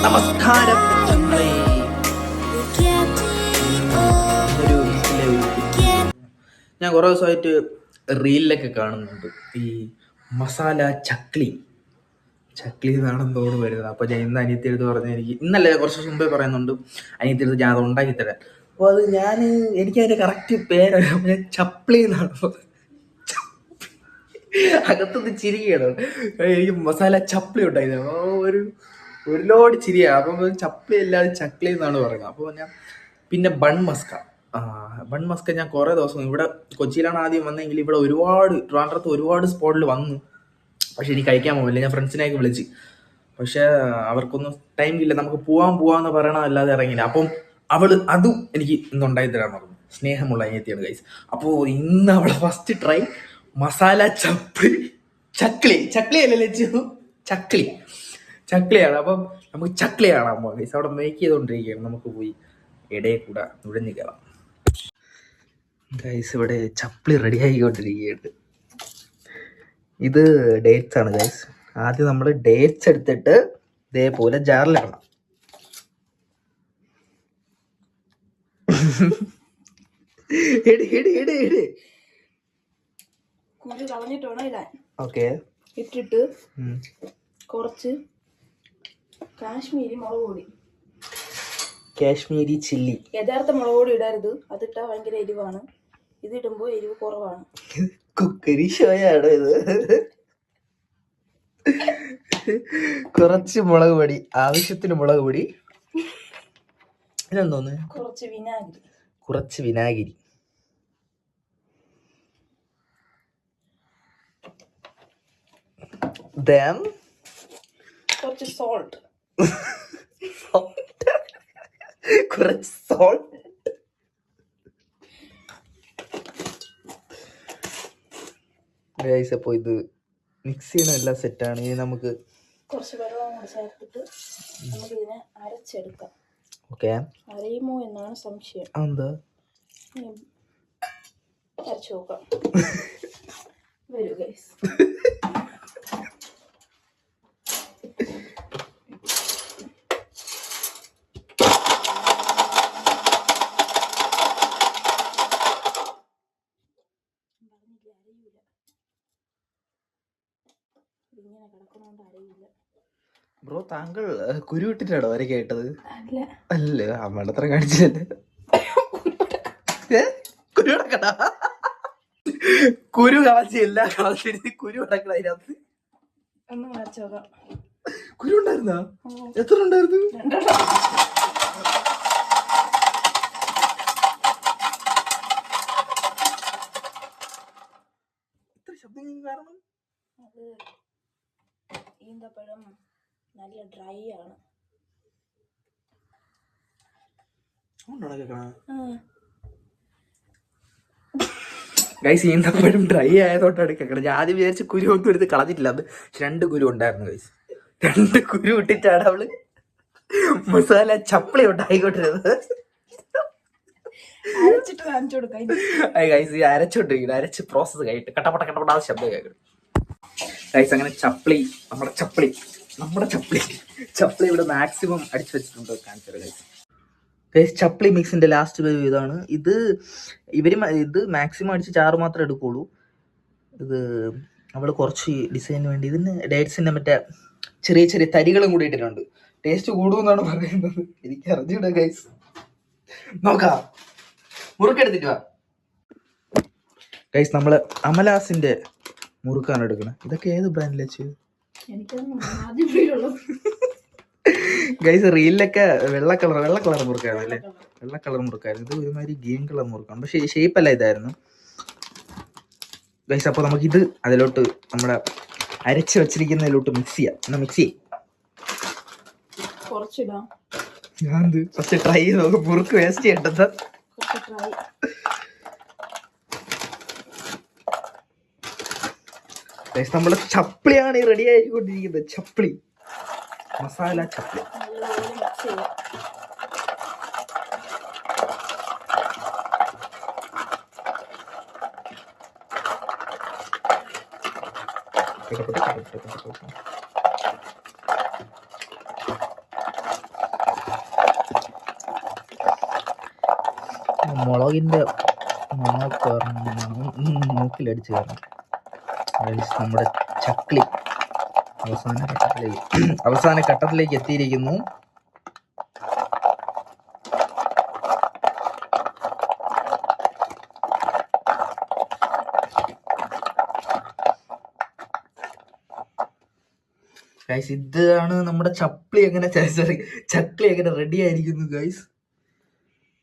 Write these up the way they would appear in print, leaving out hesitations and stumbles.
നമസ്കാരം ചങ്ങളെ. ഞാൻ കുറേ ദിവസമായിട്ട് റീലിലൊക്കെ കാണുന്നുണ്ട് ഈ മസാല ചക്ലി എന്നാണെന്ന് തോന്നുന്നു വരുന്നത്. അപ്പോൾ ഞാൻ ഇന്ന് അനിയത്തി എടുത്ത് പറഞ്ഞ എനിക്ക് ഇന്നല്ല കുറച്ച് ദിവസം മുമ്പേ പറയുന്നുണ്ട് അനിയത്തി എടുത്ത് ഞാൻ അത് ഉണ്ടാക്കിത്തരാൻ. അപ്പോൾ അത് എനിക്കതിൻ്റെ കറക്റ്റ് പേരറിയാം. ഞാൻ ചപ്ലി എന്നാണ് അകത്തുനിന്ന് ചിരിക്കുകയാണ്. എനിക്ക് മസാല ചപ്ലി ഉണ്ടായിരുന്നു. ഒരു ലോഡ് ചിരിയാണ്. അപ്പം ചപ്ലി അല്ലാതെ ചക്ലി എന്നാണ് പറയുന്നത്. അപ്പോൾ ഞാൻ പിന്നെ ബൺ മസ്ക ഞാൻ കുറേ ദിവസം ഇവിടെ കൊച്ചിയിലാണ് ആദ്യം വന്നെങ്കിൽ ഇവിടെ ട്രിവാൻഡ്രത്ത് ഒരുപാട് സ്പോട്ടിൽ വന്നു. പക്ഷെ എനിക്ക് കഴിക്കാൻ പോകില്ല. ഞാൻ ഫ്രണ്ട്സിനെയൊക്കെ വിളിച്ച്, പക്ഷെ അവർക്കൊന്നും ടൈം ഇല്ല. നമുക്ക് പോവാന്ന് പറയണമല്ലാതെ ഇറങ്ങില്ല. അപ്പം അതും എനിക്ക് ഇന്ന് ഉണ്ടാക്കി തരാൻ പറഞ്ഞു. സ്നേഹമുള്ള അനിയത്തിയാണ് ഗൈസ്. അപ്പോൾ ഇന്ന് അവളെ ഫസ്റ്റ് ട്രൈ മസാല ചക്ലി അല്ലല്ലേ ചക്ലിയാണ്. അപ്പം നമുക്ക് ചക്ലി കാണാൻ പോകാം ഗൈസ്. അവിടെ മേക്ക് ചെയ്തുകൊണ്ടിരിക്കുകയാണ്. നമുക്ക് പോയി ഇടയിൽ കൂടെ നുഴഞ്ഞു കയറാം ഗൈസ്. ഇവിടെ ചപ്ലി റെഡി ആയിക്കൊണ്ടിരിക്കുകയാണ്. ഇത് ഡേറ്റ്സ് ആണ് ഗൈസ്. ആദ്യം നമ്മൾ ഡേറ്റ്സ് എടുത്തിട്ട് ഇതേപോലെ ജാറിലിടണം. ഓക്കെ, ഇട്ടിട്ട് കുറച്ച് കാശ്മീരി മുളക് പൊടി, കാശ്മീരി ചില്ലി. യഥാർത്ഥ മുളക് പൊടി ഇടരുത്, അതിട്ടാ ഭയങ്കര എരിവാണ്. ഇതിടുമ്പോ എരിവ് കുറവാണ്. കുക്കരി ഷോയാണോ ഇത്? കുറച്ച് മുളക് പൊടി, ആവശ്യത്തിന് മുളക് പൊടി. ഇതെന്തോന്ന്? കുറച്ച് വിനാഗിരി. Then കുറച്ച് സോൾട്ട്. കുറച്ച് സോൾട്ട്. അപ്പോൾ ഇത് മിക്സ് ചെയ്യണ എല്ലാം സെറ്റാണ്. ഇനി നമുക്ക് കുറച്ച് വെള്ളം കൂടി ചേർത്തിട്ട് നമുക്ക് ഇതിനെ അരച്ചെടുക്കാം. ഓക്കെ, അരയുമോ എന്നാണ് സംശയം. എന്താ അരച്ചു നോക്കാം. വരൂ ഗൈസ്. ഇങ്ങനെ കിടക്കണോണ്ട് അറിയില്ല. ബ്രോ, താങ്കൾ കുരു ഇട്ടിട്ടാണോ വരയ്ക്ക് കേട്ടത്? അല്ല, അമ്മയുടെ അത്ര കാണിച്ചല്ലേ. കുരു കളച്ചില്ല, കുരു കിടക്കണ അതിനകത്ത്. ഒന്ന് വരച്ചോക്കാം. കുരു ഉണ്ടായിരുന്നാ? എത്ര ഉണ്ടായിരുന്നു? ഇത്ര ശബ്ദം കാരണം അത് ഈന്തപ്പഴം നല്ല ഡ്രൈ ആണ്. ഗൈസ്, ഈന്തപ്പഴം ഡ്രൈ ആയതുകൊണ്ടാണ് കേൾക്കണം. ഞാൻ ആദ്യം വിചാരിച്ച കുരു ഒന്നും എടുത്ത് കളഞ്ഞിട്ടില്ല. അത് 2 കുരു ഉണ്ടായിരുന്നു ഗൈസ്. 2 കുരു ഇട്ടിട്ടാണ് അവള് മസാല ചപ്ലി ഉണ്ടായിക്കൊണ്ടിരുന്നത്. അരച്ചിട്ട് കാണിച്ചു കൊടുക്കാം ഗൈസ്. ഈ അരച്ചോണ്ടിരിക്കുന്നത്, അരച്ച് പ്രോസസ് കഴിഞ്ഞിട്ട് കട്ടപ്പട്ട ശബ്ദം കേൾക്കണം ഗൈസ്. അങ്ങനെ നമ്മുടെ ചപ്ലി ഇവിടെ മാക്സിമം അടിച്ചു വെച്ചിട്ടുണ്ട്. കാണിച്ചത് ഗൈസ്. ചപ്ലി മിക്സിന്റെ ലാസ്റ്റ് വേവ് ഇതാണ്. ഇത് മാക്സിമം അടിച്ച് ചാറ് മാത്രമേ എടുക്കുള്ളൂ. ഇത് അവള് കുറച്ച് ഡിസൈനിന് വേണ്ടി ഇതിന് ഡേറ്റ്സിന്റെ മറ്റേ ചെറിയ തരികളും കൂടി ഇട്ടിട്ടുണ്ട്. ടേസ്റ്റ് കൂടുമെന്നാണ് പറയുന്നത്. എനിക്ക് അറിഞ്ഞൂടാ ഗൈസ്. നോക്കാം, മുറുക്കെടുത്തിട്ട് വാ ഗൈസ്. നമ്മള് അമലാസിന്റെ മുറുക്കാണ് എടുക്കുന്നത്. ഇതൊക്കെ ഏത് ബ്രാൻഡിലെ ചെയ്ത് ഗൈസ്? റീലിലൊക്കെ വെള്ള കളർ മുറുക്കായിരുന്നു അല്ലേ? വെള്ള കളർ മുറുക്കായിരുന്നു. ഇത് ഒരുമാതിരി ഗ്രീൻ കളർ മുറുക്കാണ്, പക്ഷെ ഷേപ്പ് അല്ല ഇതായിരുന്നു ഗൈസ്. അപ്പോൾ നമുക്കിത് അതിലോട്ട് നമ്മുടെ അരച്ച് വെച്ചിരിക്കുന്നതിലോട്ട് മിക്സ് ചെയ്യാം. എന്നാ മിക്സ് ചെയ്യും. ഞാൻ ഫസ്റ്റ് ട്രൈ ചെയ്ത് നോക്കും. മുറുക്ക് വേസ്റ്റ് ചെയ്യേണ്ടത്. നമ്മുടെ ചപ്ലിയാണ് റെഡി ആയിക്കൊണ്ടിരിക്കുന്നത്. ചപ്ലി, മസാല ചപ്ലി. മുളകിൻ്റെ മണമൊക്കെ മൂക്കിലടിച്ച് കയറണം. നമ്മുടെ ചക്ലി അവസാന ഘട്ടത്തിലേക്ക് എത്തിയിരിക്കുന്നു. ഗൈസ്, ഇതാണ് നമ്മുടെ ചക്ലി എങ്ങനെ റെഡി ആയിരിക്കുന്നു ഗൈസ്.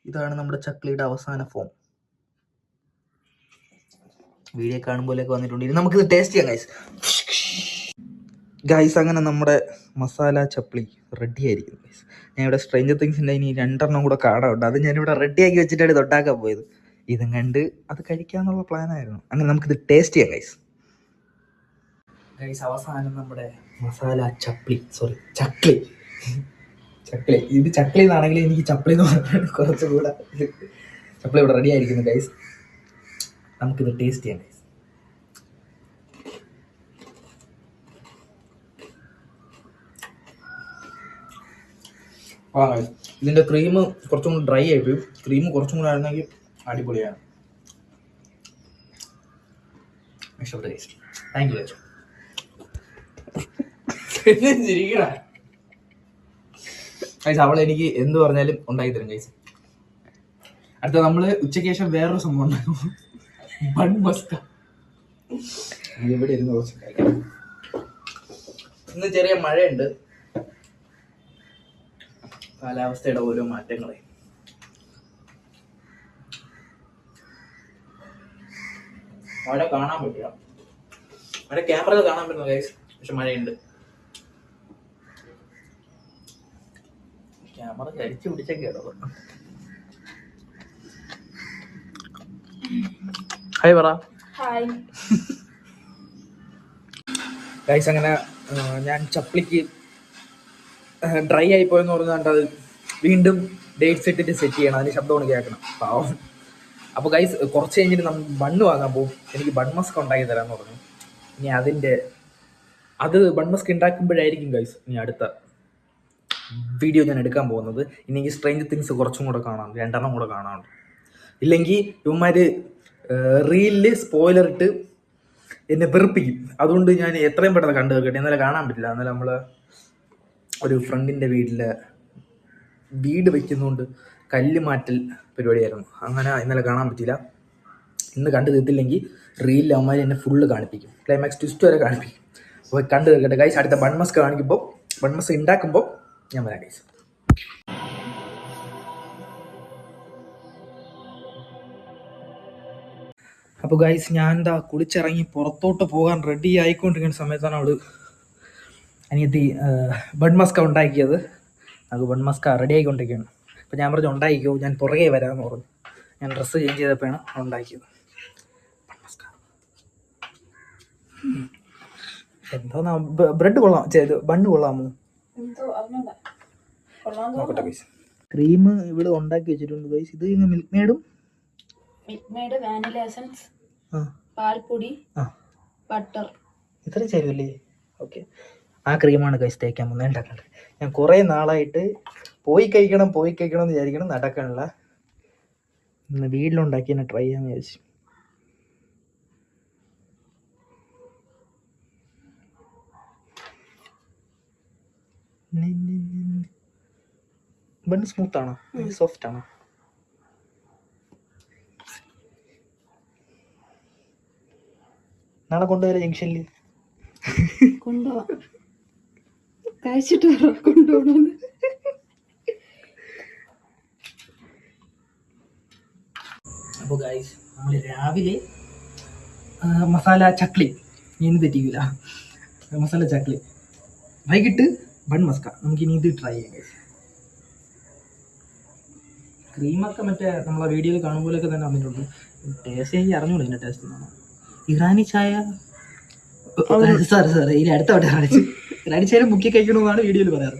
ഇതാണ് നമ്മുടെ ചക്ലിയുടെ അവസാന ഫോം. വീഡിയോ കാണുമ്പോഴൊക്കെ വന്നിട്ടുണ്ട്. ഇനി നമുക്കിത് ടേസ്റ്റ് ചെയ്യാം ഗൈസ്. ഗൈസ്, അങ്ങനെ നമ്മുടെ മസാല ചപ്ലി റെഡി ആയിരിക്കുന്നു ഗൈസ്. ഞാൻ ഇവിടെ സ്ട്രേഞ്ചർ തിങ്സിൻ്റെ ഇനി 2 എണ്ണം കൂടെ കാണാറുണ്ട്. അത് ഞാനിവിടെ റെഡിയാക്കി വെച്ചിട്ടാണ് ഇത് ഉണ്ടാക്കാൻ പോയത്. ഇതും കണ്ട് അത് കഴിക്കാന്നുള്ള പ്ലാനായിരുന്നു. അങ്ങനെ നമുക്കിത് ടേസ്റ്റ് ചെയ്യാം ഗൈസ്. ഗൈസ്, അവസാനം നമ്മുടെ മസാല ചക്ലി ഇത് ചക്ലി എന്നാണെങ്കിൽ എനിക്ക് ചപ്ലി എന്ന് പറഞ്ഞാൽ കുറച്ചുകൂടെ ചപ്ലി ഇവിടെ റെഡി ആയിരിക്കുന്നു ഗൈസ്. നമുക്കിത് ടേസ്റ്റ് ചെയ്യാം ഗൈസ്. ഇതിൻ്റെ ക്രീം കുറച്ചും കൂടി ഡ്രൈ ആയിപ്പോയി. ക്രീം കുറച്ചും കൂടെ ആയിരുന്നെങ്കിൽ അടിപൊളിയാണ്. ഇഷ്ടപ്പെട്ട taste. Thank you guys. Guys, അവൾ എനിക്ക് എന്ത് പറഞ്ഞാലും ഉണ്ടാക്കി തരും ഗൈസ്. അടുത്ത നമ്മള് ഉച്ചയ്ക്ക് ശേഷം വേറൊരു സംഭവം ഉണ്ടാക്കും, ബൺ മസ്ക. ഇവിടെ ഇരുന്ന് കുറച്ച് കഴിക്കാം. ഇന്ന് ചെറിയ മഴയുണ്ട്. കാലാവസ്ഥയുടെ ഓരോ മാറ്റങ്ങളെ. മഴ കാണാൻ പറ്റില്ല, മഴ ക്യാമറയിൽ കാണാൻ പറ്റുന്നു ഗൈസ്, പക്ഷെ മഴയുണ്ട്. ക്യാമറ കരിച്ചു പിടിച്ചൊക്കെ കേട്ടോ. ഹായ് പറ. ഹായ് ഗൈസ്, അങ്ങനെ ഞാൻ ചപ്ലിക്ക് ഡ്രൈ ആയി പോയെന്ന് പറഞ്ഞുകൊണ്ട് അത് വീണ്ടും ഡേറ്റ് സെറ്റ് ചെയ്യണം. അതിന് ശബ്ദമാണ് കേൾക്കണം, പാവം. അപ്പോൾ ഗൈസ്, കുറച്ച് കഴിഞ്ഞിട്ട് നമ്മൾ ബണ്ണ് വാങ്ങാൻ പോകും. എനിക്ക് ബൺ മസ്ക് ഉണ്ടാക്കി തരാമെന്ന് പറഞ്ഞു. ഇനി അത് ബൺ മസ്ക് ഉണ്ടാക്കുമ്പോഴായിരിക്കും ഗൈസ് ഇനി അടുത്ത വീഡിയോ ഞാൻ എടുക്കാൻ പോകുന്നത്. ഇനി എനിക്ക് സ്ട്രേഞ്ചർ തിങ്സ് കുറച്ചും കൂടെ കാണാം, 2 എണ്ണം കൂടെ കാണാനുണ്ട്. ഇല്ലെങ്കിൽ ഇവന്മാർ റീലിൽ സ്പോയിലർ ഇട്ട് എന്നെ വെറുപ്പിക്കും. അതുകൊണ്ട് ഞാൻ എത്രയും പെട്ടെന്ന് കണ്ടു വെക്കട്ടെ. ഇന്നലെ കാണാൻ പറ്റില്ല. എന്നാലും നമ്മൾ ഒരു ഫ്രണ്ടിൻ്റെ വീട് വയ്ക്കുന്നതുകൊണ്ട് കല്ല് മാറ്റൽ പരിപാടിയായിരുന്നു. അങ്ങനെ ഇന്നലെ കാണാൻ പറ്റില്ല. ഇന്ന് കണ്ടു തീർത്തില്ലെങ്കിൽ റീലിൽ അവന്മാർ എന്നെ ഫുള്ള് കാണിപ്പിക്കും, ക്ലൈമാക്സ് ട്വിസ്റ്റ് വരെ കാണിപ്പിക്കും. അപ്പോൾ കണ്ടു തീർക്കട്ടെ ഗൈസ്. അടുത്ത ബൺ മസ്ക് ഉണ്ടാക്കുമ്പോൾ ഞാൻ വരാം ഗൈസ്. അപ്പോൾ ഗൈസ്, ഞാൻ എന്താ കുളിച്ചിറങ്ങി പുറത്തോട്ട് പോകാൻ റെഡി ആയിക്കൊണ്ടിരിക്കുന്ന സമയത്താണ് അവള് അനിയത്തി ബൺ മസ്ക ഉണ്ടാക്കിയത്. അത് ബൺ മസ്ക റെഡി ആയിക്കൊണ്ടിരിക്കുകയാണ്. അപ്പോൾ ഞാൻ പറഞ്ഞു ഉണ്ടാക്കിക്കോ, ഞാൻ പുറകെ വരാമെന്ന് പറഞ്ഞു. ഞാൻ ഡ്രസ്സ് ചേഞ്ച് ചെയ്തപ്പോഴാണ് ഉണ്ടാക്കിയത് ബൺ മസ്ക. എന്താ ബ്രെഡ് കൊള്ളാം, ബണ്ണ് കൊള്ളാമോ നോക്കട്ടെ ഗൈസ്. ക്രീം ഇവിടെ ഉണ്ടാക്കി വെച്ചിട്ടുണ്ട് ഗൈസ്. ഇത് മിൽക്ക് മെയ്ഡ് വാനില എസൻസ്, പാൽപ്പൊടി, ബട്ടർ, ഇത്രയും ചേരുമല്ലേ? ഓക്കെ, ആ ക്രീമാണ് ഗൈസ് തേക്കാൻ പോകുന്നത്, ഉണ്ടാക്കണ്ടത്. ഞാൻ കുറേ നാളായിട്ട് പോയി കഴിക്കണം എന്ന് വിചാരിക്കണം, നടക്കാനുള്ള. ഇന്ന് വീട്ടിലുണ്ടാക്കി തന്നെ ട്രൈ ചെയ്യാമെന്ന് വിചാരിച്ചു. ബൺ സ്മൂത്ത് ആണോ സോഫ്റ്റ് ആണോ? നാളെ കൊണ്ടുവരാം ജംഗ്ഷനിൽ. കൊണ്ടുപോവാം, കഴിച്ചിട്ട് കൊണ്ടുപോകണം. അപ്പോൾ ഗൈസ്, നമ്മൾ രാവിലെ മസാല ചക്ലി, ഇനി തെറ്റിക്കില്ല, മസാല ചക്ലി. വൈകിട്ട് ബൺ മസ്ക. നമുക്കിനി ഇത് ട്രൈ ചെയ്യാം ഗൈസ്. ക്രീമൊക്കെ മറ്റേ നമ്മളെ വീഡിയോയിൽ കാണുമ്പോഴൊക്കെ തന്നെ വന്നിട്ടുണ്ട്. ടേസ്റ്റ് എനിക്ക് അറിഞ്ഞൂടെ ഇതിൻ്റെ ടേസ്റ്റ് എന്നാണ്. ഇറാനി ചായ സാറി ഇതിൽ അടുത്ത വട്ടം കാണിച്ച് ഇറാനി ചായ മുക്കി കഴിക്കണമെന്നാണ് വീഡിയോയിൽ പറയാറ്.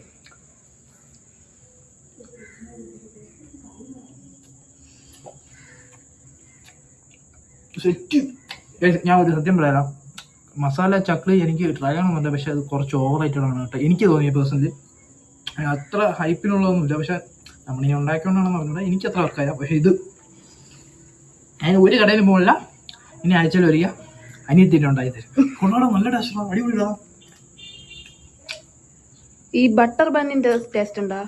സെറ്റ്. ഞാൻ ഒരു സത്യം പറയാം, മസാല ചക്ലി എനിക്ക് ട്രൈ ചെയ്യണമെന്നുണ്ട്, പക്ഷെ അത് കുറച്ച് ഓവർ റേറ്റഡ് ആണ് കേട്ടോ, എനിക്ക് തോന്നിയ പേഴ്സണലി. അത്ര ഹൈപ്പിനുള്ളതൊന്നുമില്ല, പക്ഷെ നമ്മളിനി ഉണ്ടാക്കിക്കൊണ്ടാണെന്ന് പറഞ്ഞാൽ എനിക്ക് അത്ര വർക്കായ. പക്ഷെ ഇത് ഞാൻ ഒരു കടയിലും പോകില്ല, ഇനി ആഴ്ചയിൽ ഒരിക്കൽ അനിയത്തിൻ്റെ ഉണ്ടാക്കി തരും. കൊള്ളാടാ, നല്ല ടേസ്റ്റാണ്, അടിപൊളിയാ. ഈ ബട്ടർ ബണ്ണിന്റെ ടേസ്റ്റ് ഉണ്ടോ?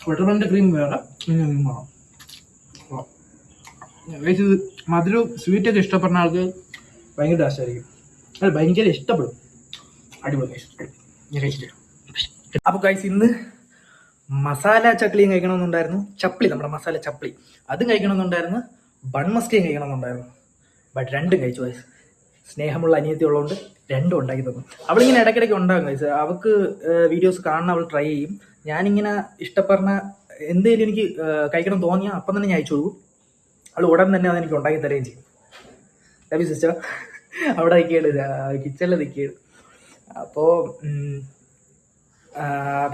ബട്ടർ ബണ്ണിൻ്റെ ക്രീം വേറെ, പിന്നെ ക്രീം വേണം. ഇത് മധുരവും സ്വീറ്റൊക്കെ ഇഷ്ടപ്പെടുന്ന ആൾക്ക് ഭയങ്കര ടേസ്റ്റ് ആയിരിക്കും. അത് ഭയങ്കര ഇഷ്ടപ്പെടും. അടിപൊളി. ഞാൻ കഴിച്ചിട്ട്. അപ്പോൾ ഗൈസ്, ഇന്ന് മസാല ചക്ലിയും കഴിക്കണമെന്നുണ്ടായിരുന്നു. ചപ്ലി, നമ്മുടെ മസാല ചപ്ലി, അതും കഴിക്കണമെന്നുണ്ടായിരുന്നു. ബൺ മസ്കയും കഴിക്കണമെന്നുണ്ടായിരുന്നു. ബട്ട് രണ്ടും കഴിച്ചു ഗൈസ്. സ്നേഹമുള്ള അനിയത്തി ഉള്ളതുകൊണ്ട് രണ്ടും ഉണ്ടാക്കി തന്നു. അവളിങ്ങനെ ഇടയ്ക്കിടയ്ക്ക് ഉണ്ടാകും ഗൈസ്. അവൾക്ക് വീഡിയോസ് കാണുന്ന അവൾ ട്രൈ ചെയ്യും. ഞാനിങ്ങനെ ഇഷ്ടപ്പെടുന്ന എന്തെങ്കിലും എനിക്ക് കഴിക്കണം തോന്നിയാൽ അപ്പം തന്നെ ഞാൻ അയച്ചു കൊടുക്കും. അവൾ ഉടൻ തന്നെ അതെനിക്ക് ഉണ്ടാക്കി തരുകയും ചെയ്യും. ലവ് സിസ്റ്റർ അവിടെ നിൽക്കുകയാണ്, കിച്ചണിൽ നിൽക്കുകയാണ്. അപ്പോൾ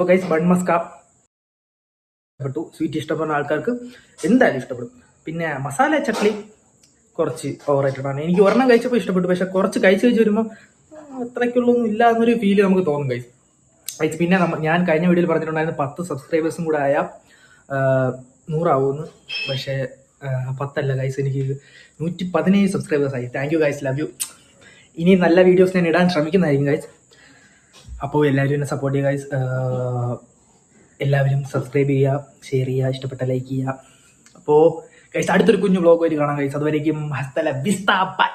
ഗൈസ്, ബൺ മസ്ക ഇഷ്ടപ്പെട്ടു. സ്വീറ്റ് ഇഷ്ടപ്പെടുന്ന ആൾക്കാർക്ക് എന്തായാലും ഇഷ്ടപ്പെടും. പിന്നെ മസാല ചട്നി കുറച്ച് ഓവർ റേറ്റഡ് ആണ്. എനിക്ക് ഒരെണ്ണം കഴിച്ചപ്പോൾ ഇഷ്ടപ്പെട്ടു, പക്ഷെ കുറച്ച് കഴിച്ച് വരുമ്പോൾ അത്രയ്ക്കുള്ളൊന്നും ഇല്ല എന്നൊരു ഫീല് നമുക്ക് തോന്നും ഗൈസ്. പിന്നെ ഞാൻ കഴിഞ്ഞ വീഡിയോയിൽ പറഞ്ഞിട്ടുണ്ടായിരുന്നു 10 സബ്സ്ക്രൈബേഴ്സും കൂടെ ആയാൽ 100 ആവുമെന്ന്. പക്ഷേ 10 ഗൈസ്, എനിക്ക് 117 സബ്സ്ക്രൈബേഴ്സായി. Thank you guys, love you. ഇനി നല്ല വീഡിയോസ് ഞാൻ ഇടാൻ ശ്രമിക്കുന്നതായിരിക്കും ഗൈസ്. അപ്പോൾ എല്ലാവരും എന്നെ സപ്പോർട്ട് ചെയ്യുക ഗൈസ്. എല്ലാവരും സബ്സ്ക്രൈബ് ചെയ്യുക, ഷെയർ ചെയ്യുക, ഇഷ്ടപ്പെട്ട ലൈക്ക് ചെയ്യുക. അപ്പോൾ ഗൈസ്, അടുത്തൊരു കുഞ്ഞു വ്ളോഗ് ആയിട്ട് കാണാം ഗൈസ്. അതുവരേക്കും ഹസ്തല വിസ്ത ബൈ.